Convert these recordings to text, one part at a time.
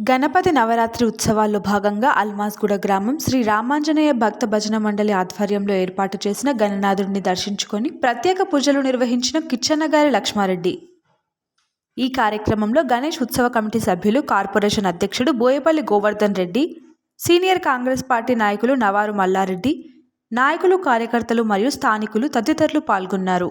గణపతి నవరాత్రి ఉత్సవాల్లో భాగంగా అల్మాస్గూడ గ్రామం శ్రీ రామాంజనేయ భక్త భజన మండలి ఆధ్వర్యంలో ఏర్పాటు చేసిన గణనాథుడిని దర్శించుకొని ప్రత్యేక పూజలు నిర్వహించిన కిచ్చన్నగారి లక్ష్మారెడ్డి. ఈ కార్యక్రమంలో గణేష్ ఉత్సవ కమిటీ సభ్యులు, కార్పొరేషన్ అధ్యక్షుడు బోయపల్లి గోవర్ధన్ రెడ్డి, సీనియర్ కాంగ్రెస్ పార్టీ నాయకులు నవారు మల్లారెడ్డి, నాయకులు, కార్యకర్తలు మరియు స్థానికులు తదితరులు పాల్గొన్నారు.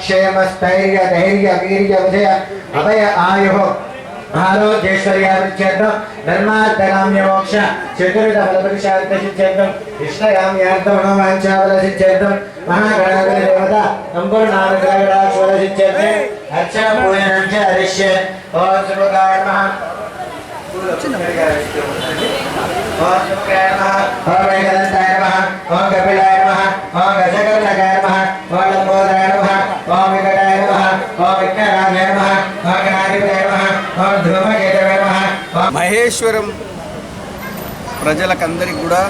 क्षेमस्थैर्य धैर्य वीर्य विजय अभय आयु आरोग्येश्वर्यावृच्छेदं धर्मार्थकाम्य मोक्ष चतुर्विध फलप्रतिशान्तिसिद्धं इष्टकाम्यार्थमनोवाञ्छाफलसिद्धं महागणाधिपति देवता संपूर्णानुग्रहराशिफलसिद्धं अर्चना पूजनं च हरिष्ये ओम शुभकाय नमः ओम शुभकाय नमः ओम एकदन्ताय नमः ओम कपिलाय नमः ओम गजकर्णकाय नमः ओम लंबोदराय नमः ओम विकटाय नमः ओम विघ्नराजाय नमः ओम गणाधिपतये नमः ओम धूमकेतवे नमः। మహేశ్వరం ప్రజలకందరికీ కూడా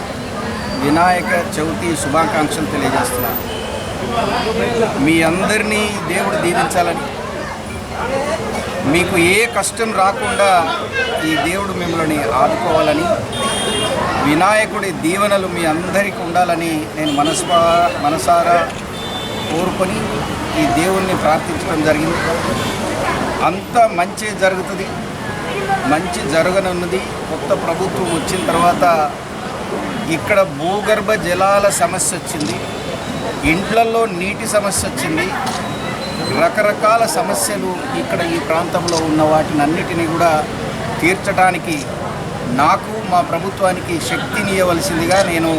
వినాయక చవితి శుభాకాంక్షలు తెలియజేస్తున్నాను. మీ అందరినీ దేవుడు దీవించాలని, మీకు ఏ కష్టం రాకుండా ఈ దేవుడు మిమ్మల్ని ఆదుకోవాలని, వినాయకుడి దీవెనలు మీ అందరికీ ఉండాలని నేను మనసారా కోరుకొని ఈ దేవుణ్ణి ప్రార్థించడం జరిగింది. అంత మంచి జరుగుతుంది, మంచి జరగనున్నది. కొత్త ప్రభుత్వం వచ్చిన తర్వాత ఇక్కడ భూగర్భ జలాల సమస్య వచ్చింది, ఇండ్లల్లో నీటి సమస్య వచ్చింది, రకరకాల సమస్యలు ఇక్కడ ఈ ప్రాంతంలో ఉన్న వాటిని అన్నిటినీ కూడా తీర్చడానికి నాకు, మా ప్రభుత్వానికి శక్తిని ఇవ్వవలసిందిగా నేను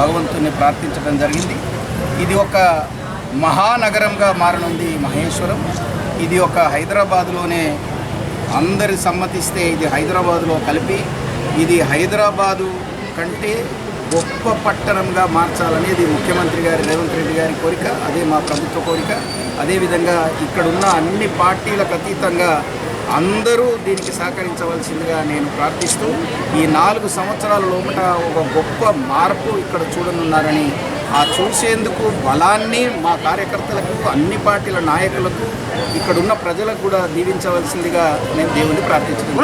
భగవంతుని ప్రార్థించడం జరిగింది. ఇది ఒక మహానగరంగా మారనుంది మహేశ్వరం. ఇది ఒక హైదరాబాదులోనే అందరి సమ్మతిస్తే ఇది హైదరాబాదులో కలిపి ఇది హైదరాబాదు కంటే గొప్ప పట్టణంగా మార్చాలనేది ముఖ్యమంత్రి గారి రేవంత్ రెడ్డి గారి కోరిక, అదే మా ప్రభుత్వ కోరిక. అదేవిధంగా ఇక్కడున్న అన్ని పార్టీలకు అతీతంగా అందరూ దీనికి సహకరించవలసిందిగా నేను ప్రార్థిస్తూ ఈ 4 సంవత్సరాల లోపల ఒక గొప్ప మార్పు ఇక్కడ చూడనున్నారని, ఆ చూసేందుకు బలాన్ని మా కార్యకర్తలకు, అన్ని పార్టీల నాయకులకు, ఇక్కడున్న ప్రజలకు కూడా దీవించవలసిందిగా నేను దేవుని ప్రార్థించుతున్నాను.